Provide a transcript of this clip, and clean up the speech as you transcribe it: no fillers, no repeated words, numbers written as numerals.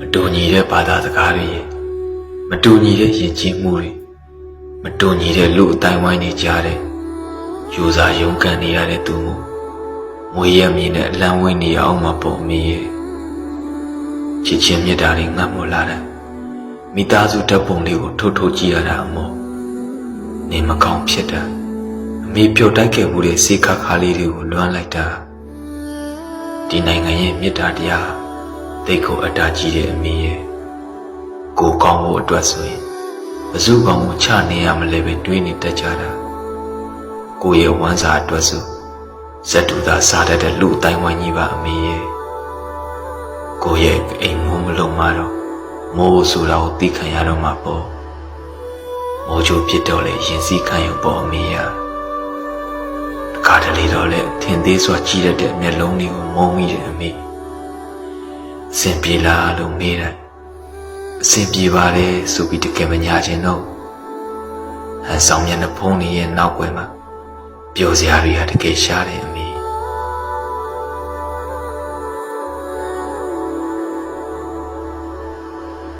မတူညီတဲ့ဘာသာစကားတွေမတူညီတဲ့ယဉ်ကျေးမှုတွေမတူညီတဲ့လူအတိုင်းဝိုင်းတွေကြားတဲ့ယူစားရုန်းကန်နေရတဲ့သူမို့မွေးရမြင်တဲ့အလံဝင်းနေအောင်မပေါ်မီရဲ့ချစ်ချင်းမြတ်တာတွေငတ်မလာတဲ့မိသားစုဓာတ်ပုံလေးကိုထိုးကြည့်ရတာအမို့နေမကောင်းဖြစ်တာအမေပြုတ်တိုက်ခဲ့မှုတဲ့စေခါခါလေးတွေကိုလွမ်းလိုက်တာဒီနိုင်ငံရဲ့မြတ်တာတရားတိတ်ကိုအတားကြီးတဲ့အမေရဲ့ကိုကောင်းဖို့အတွက်ဆိုရင်ဘယ်သူကောင်းကိုချနေရမလဲပဲတွေးနေတတ်ကြတာကိုရဲ့ဝမ်းစာအတွက်ဆိုဇက်တူသာစားတတ်တဲ့လူအတိုင်းဝိုင်းကြီးပါအမေရဲ့ကိုရဲ့အိမ်မိုးမလုံးမတော့မိုးဆိုတာကိုသိခံရတော့မှာပေါ့မိုးချိုးဖြစ်တော့လေရင်စည်းခံရုံပေါ့အမေရတခါတလေတော့လေထင်သေးစွာကြီးတဲ့မျက်လုံးတွေကိုမုံမိတယ်အမေစင်ပြေလားလို့မေးတယ်အစင်ပြေပါတယ်ဆိုပြီးတကယ်မညာခြင်းတော့ဟန်ဆောင်မျက်နှာဖုံးနေရဲ့နောက်ွယ်မှာပျော်စရာတွေကတကယ်ရှားတယ်အမေ